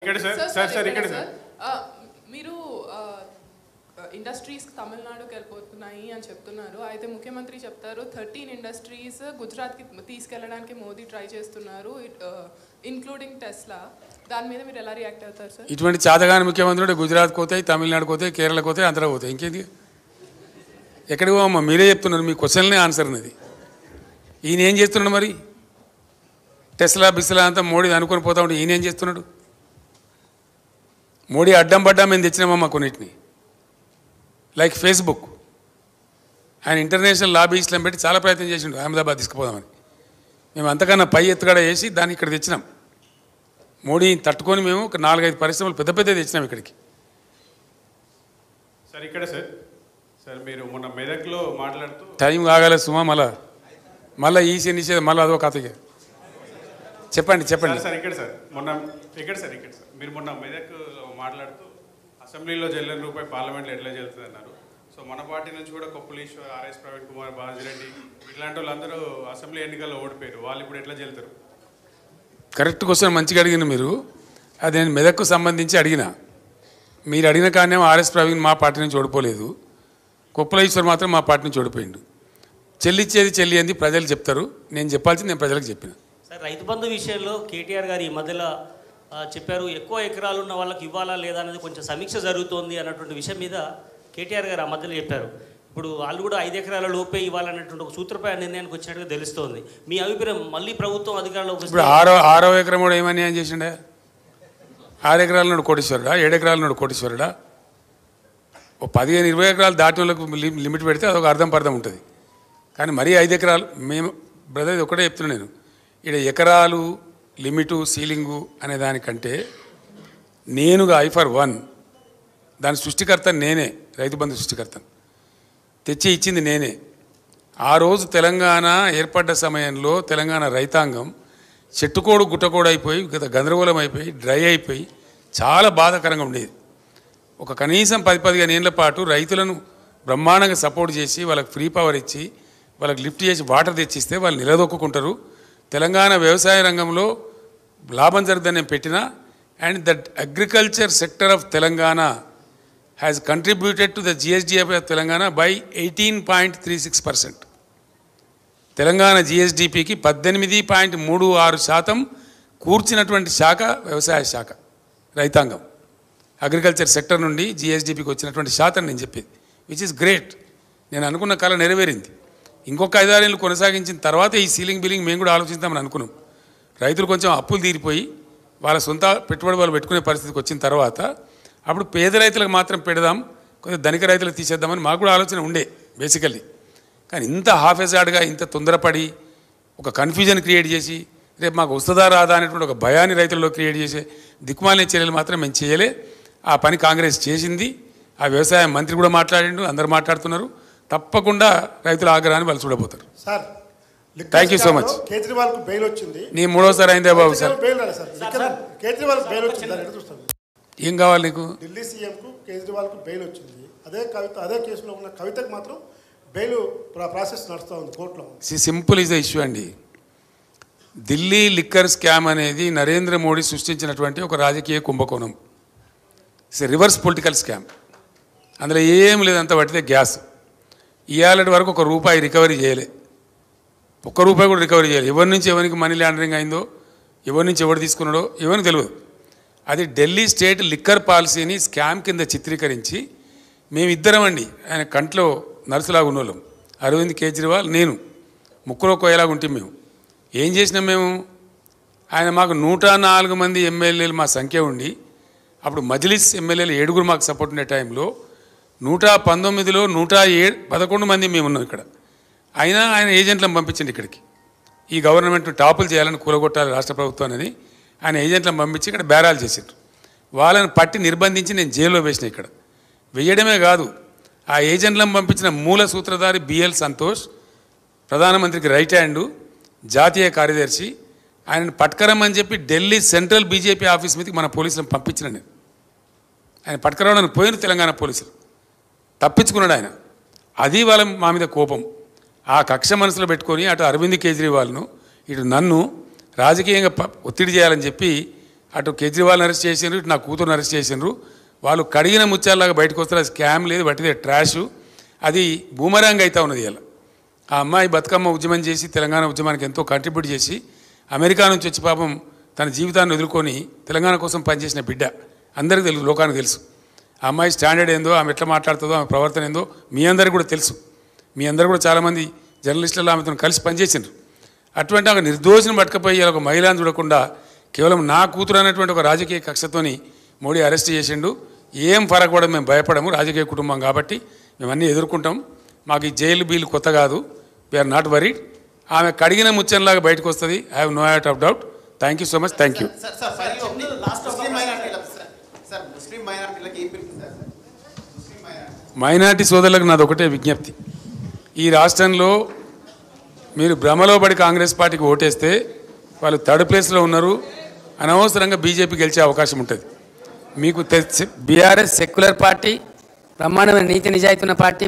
మీరు ఇండస్ట్రీస్ తమిళనాడుకి వెళ్ళిపోతున్నాయి అని చెప్తున్నారు. అయితే ముఖ్యమంత్రి చెప్తారు 13 ఇండస్ట్రీస్ గుజరాత్కి తీసుకెళ్ళడానికి మోదీ ట్రై చేస్తున్నారు, ఇంక్లూడింగ్ టెస్లా. దాని మీద మీరు ఎలా రియాక్ట్ అవుతారు సార్? ఇటువంటి చాతగాని ముఖ్యమంత్రి గుజరాత్కి పోతాయి, తమిళనాడుకి పోతాయి, కేరళకు పోతాయి, ఆంధ్రాకి పోతాయి. ఇంకేంది? ఎక్కడికి పోమ్మా? మీరే చెప్తున్నారు, మీ క్వశ్చన్లే ఆన్సర్ ఉన్నది. ఈయన ఏం చేస్తున్నాడు మరి? టెస్లా బిస్లా అంతా మోడీ అనుకొని పోతా ఉంటే ఈయన ఏం చేస్తున్నాడు? మోడీ అడ్డం పడ్డా మేము తెచ్చినామమ్మా కొన్నిటిని. లైక్ ఫేస్బుక్, ఆయన ఇంటర్నేషనల్ లాబీస్లను పెట్టి చాలా ప్రయత్నం చేసిండు అహ్మదాబాద్ తీసుకుపోదామని. మేము అంతకన్నా పై ఎత్తుగడ వేసి దాన్ని ఇక్కడ తెచ్చినాం. మోడీని తట్టుకొని మేము ఒక 4-5 పరిశ్రమలు పెద్ద పెద్ద తెచ్చినాం ఇక్కడికి. సార్ ఇక్కడ సార్ మీరు మొన్న మెదక్లో మాట్లాడుతూ టైం కాగాలి సుమా, మళ్ళీ ఈసీ నిషేధం, మళ్ళీ అదో కథగా చెప్పండి. సార్ ఇక్కడ మీరు మొన్న మెదక్ మాట్లాడుతూ అసెంబ్లీలో చెల్లని రూపాయి పార్లమెంట్లో ఎట్లా చెల్లుతుంది అన్నారు. సో మన పార్టీ నుంచి కూడా కొప్పులీశ్వర్, ఆర్ఎస్ ప్రవీణ్ కుమార్, బాజిరెడ్డి ఇట్లాంటి వాళ్ళందరూ అసెంబ్లీ ఎన్నికల్లో ఓడిపోయారు. వాళ్ళు ఇప్పుడు ఎట్లా చెల్లుతారు? కరెక్ట్ క్వశ్చన్ మంచిగా అడిగిన మీరు. అది నేను మెదక్కు సంబంధించి అడిగిన. మీరు అడిగిన కారణం ఆర్ఎస్ ప్రవీణ్ మా పార్టీ నుంచి ఓడిపోలేదు, కొప్పులీశ్వర్ మాత్రం మా పార్టీ నుంచి ఓడిపోయిండు. చెల్లిచ్చేది చెల్లి అంది ప్రజలు చెప్తారు, నేను చెప్పాల్సింది నేను ప్రజలకు చెప్పిన. సార్, రైతు బంధు విషయంలో కేటీఆర్ గారు ఈ మధ్యలో చెప్పారు, ఎక్కువ ఎకరాలు ఉన్న వాళ్ళకి ఇవ్వాలా లేదా అనేది కొంచెం సమీక్ష జరుగుతోంది అన్నటువంటి విషయం మీద కేటీఆర్ గారు ఆ మధ్యలో చెప్పారు. ఇప్పుడు వాళ్ళు కూడా 5 ఎకరాల లోపే ఇవ్వాలన్నటువంటి ఒక సూత్రప్రాయ నిర్ణయానికి వచ్చినట్టుగా తెలుస్తోంది. మీ అభిప్రాయం? మళ్ళీ ప్రభుత్వం అధికారంలోకి ఇప్పుడు ఆరో ఎకరం కూడా ఏమని ఏం చేసిండే? 6 ఎకరాల నుండి కోటీశ్వరుడా, 7 ఎకరాల నుండి కోటీశ్వరుడా? ఓ 15-20 ఎకరాలు దాటి వాళ్ళకు లిమిట్ పెడితే అదొక అర్థం పర్థం ఉంటుంది. కానీ మరీ 5 ఎకరాలు మేము బ్రదర్ ఇది ఒకటే చెప్తున్నాను నేను. ఇక్కడ ఎకరాలు లిమిటు సీలింగు అనే దానికంటే నేనుగా I/1 దాని సృష్టికర్త నేనే, రైతు బంధు సృష్టికర్తను తెచ్చి ఇచ్చింది నేనే. ఆ రోజు తెలంగాణ ఏర్పడ్డ సమయంలో తెలంగాణ రైతాంగం చెట్టుకోడు గుట్టకోడు అయిపోయి గందరగోళం అయిపోయి డ్రై అయిపోయి చాలా బాధాకరంగా ఉండేది. ఒక కనీసం 10-15 ఏళ్ల పాటు రైతులను బ్రహ్మాండంగా సపోర్ట్ చేసి వాళ్ళకి ఫ్రీ పవర్ ఇచ్చి వాళ్ళకి లిఫ్ట్ చేసి వాటర్ తెచ్చిస్తే వాళ్ళు నిలదొక్కుంటారు. తెలంగాణ వ్యవసాయ రంగంలో లాభం జరుగుతుందని నేను పెట్టినా. And that agriculture sector of Telangana has contributed to the GSDP of Telangana by 18.36%. Telangana GSDPకి 18.36% కూర్చినటువంటి శాఖ వ్యవసాయ శాఖ, రైతాంగం. అగ్రికల్చర్ సెక్టర్ నుండి GSDPకి వచ్చినటువంటి శాతం నేను చెప్పేది, విచ్ ఇస్ గ్రేట్. నేను అనుకున్న కళ నెరవేరింది. ఇంకొక 5-6 ఏళ్ళు కొనసాగించిన తర్వాత ఈ సీలింగ్ బిల్లింగ్ మేము కూడా ఆలోచిద్దామని అనుకున్నాం. రైతులు కొంచెం అప్పులు తీరిపోయి వాళ్ళ సొంత పెట్టుబడి వాళ్ళు పెట్టుకునే పరిస్థితికి వచ్చిన తర్వాత అప్పుడు పేద రైతులకు మాత్రం పెడదాం, కొంచెం ధనిక రైతులకు తీసేద్దామని మాకు కూడా ఆలోచన ఉండే బేసికల్లీ. కానీ ఇంత హాఫెజాడ్గా ఇంత తొందరపడి ఒక కన్ఫ్యూజన్ క్రియేట్ చేసి రేపు మాకు వస్తుందా రాదా అనేటువంటి ఒక భయాన్ని రైతుల్లో క్రియేట్ చేసే దిక్కుమాలిన చర్యలు మాత్రం మేము చేయలే. ఆ పని కాంగ్రెస్ చేసింది. ఆ వ్యవసాయ మంత్రి కూడా మాట్లాడిండు, అందరు మాట్లాడుతున్నారు. తప్పకుండా రైతుల ఆగ్రహాన్ని వాళ్ళు చూడబోతారు. Sir, thank you so much. Kejriwal కు బెయిల్ వచ్చింది. నీ 3వసారి అయిందే బాబు సార్. కేజ్రీవాల్ బెయిల్ వచ్చింది, ఏం కావాలి నీకు? ఢిల్లీ సీఎం కు కేజ్రీవాల్ కు బెయిల్ వచ్చింది. అదే కేసులో ఉన్న కవితకు మాత్రం బెయిల్ ప్రాసెస్ నడుస్తూ ఉంది కోర్టులో. సింపుల్ ఇస్ ద ఇష్యూ అండి. ఢిల్లీ లిక్కర్ స్కామ్ అనేది నరేంద్ర మోడీ సృష్టించినటువంటి ఒక రాజకీయ కుంభకోణం. It's reverse political scam. అందులో ఏం లేదంత పట్టితే గ్యాస్. ఇవాళటి వరకు ₹1 రికవరీ చేయలే, ₹1 కూడా రికవరీ చేయలేదు. ఎవరి నుంచి ఎవరికి మనీ లాండరింగ్ అయిందో, ఎవరి నుంచి ఎవరు తీసుకున్నాడో ఎవరికి తెలియదు. అది ఢిల్లీ స్టేట్ లిక్కర్ పాలసీని స్కామ్ కింద చిత్రీకరించి మేమిద్దరం అండి, ఆయన కంట్లో నర్సులాగా ఉన్నోళ్ళం, అరవింద్ కేజ్రీవాల్, నేను, ముక్కులో కోయలాగా ఉంటే మేము ఏం చేసినాం? మేము ఆయన మాకు 104 మంది ఎమ్మెల్యేలు మా సంఖ్య ఉండి అప్పుడు మజ్లిస్ ఎమ్మెల్యేలు 7 మాకు సపోర్ట్ ఉండే టైంలో 119లో 111 మంది మేము ఉన్నాం ఇక్కడ. అయినా ఆయన ఏజెంట్లను పంపించండి ఇక్కడికి, ఈ గవర్నమెంట్ టాపులు చేయాలని కూలగొట్టాలి రాష్ట్ర ప్రభుత్వాన్ని ఆయన ఏజెంట్లను పంపించి ఇక్కడ బేరాలు చేసిండ్రు. వాళ్ళని పట్టి నిర్బంధించి నేను జైల్లో వేసిన. ఇక్కడ వేయడమే కాదు, ఆ ఏజెంట్లను పంపించిన మూల సూత్రధారి BL సంతోష్, ప్రధానమంత్రికి రైట్ హ్యాండు, జాతీయ కార్యదర్శి, ఆయనను పట్టుకరమని చెప్పి ఢిల్లీ సెంట్రల్ BJP ఆఫీస్ మీదకి మన పోలీసులను పంపించిన నేను. ఆయన పట్టుకరావడానికి పోయిన తెలంగాణ పోలీసులు తప్పించుకున్నాడు ఆయన. అది వాళ్ళ మా మీద కోపం. ఆ కక్ష మనసులో పెట్టుకొని అటు అరవింద్ కేజ్రీవాల్ను ఇటు నన్ను రాజకీయంగా ఒత్తిడి చేయాలని చెప్పి అటు కేజ్రీవాల్ని అరెస్ట్ చేసిండ్రు, ఇటు నా కూతురుని అరెస్ట్ చేసిండ్రు. వాళ్ళు కడిగిన ముత్యాలలాగా బయటకు వస్తారు. అది స్కామ్ లేదు, బట్టిదే ట్రాష్. అది బూమరాంగ్ అవుతా ఉన్నది ఇలా. ఆ అమ్మాయి బతుకమ్మ ఉద్యమం చేసి తెలంగాణ ఉద్యమానికి ఎంతో కంట్రిబ్యూట్ చేసి అమెరికా నుంచి వచ్చి పాపం తన జీవితాన్ని వదులుకొని తెలంగాణ కోసం పనిచేసిన బిడ్డ. అందరికీ తెలుసు, లోకానికి తెలుసు. ఆ అమ్మాయి స్టాండర్డ్ ఏందో, ఆమె ఎట్లా మాట్లాడుతుందో, ఆమె ప్రవర్తన ఏందో మీ అందరికీ కూడా తెలుసు. మీ అందరూ కూడా చాలామంది జర్నలిస్టులు ఆమెతో కలిసి పనిచేసిండ్రు. అటువంటి ఒక నిర్దోషిని పట్టుకపోయి ఒక మహిళను చూడకుండా కేవలం నా కూతురు అనేటువంటి ఒక రాజకీయ కక్షతోని మోడీ అరెస్ట్ చేసిండు. ఏం ఫరక్ పడదు, మేము భయపడము. రాజకీయ కుటుంబం కాబట్టి మేము అన్నీ ఎదుర్కొంటాం. మాకు ఈ జైలు బీలు కొత్త కాదు. We are not worried. ఆమె కడిగిన ముత్యంలాగా బయటకు వస్తుంది. I have no out of doubt. Thank you so much. Thank you. Minority సోదరులకు నాది ఒకటే విజ్ఞప్తి. ఈ రాష్ట్రంలో మీరు భ్రమలో పడి కాంగ్రెస్ పార్టీకి ఓటేస్తే వాళ్ళు థర్డ్ ప్లేస్లో ఉన్నారు. అనవసరంగా బీజేపీ గెలిచే అవకాశం ఉంటుంది. మీకు బీఆర్ఎస్ సెక్యులర్ పార్టీ, బ్రహ్మాండమైన నీతి నిజాయితీ ఉన్న పార్టీ.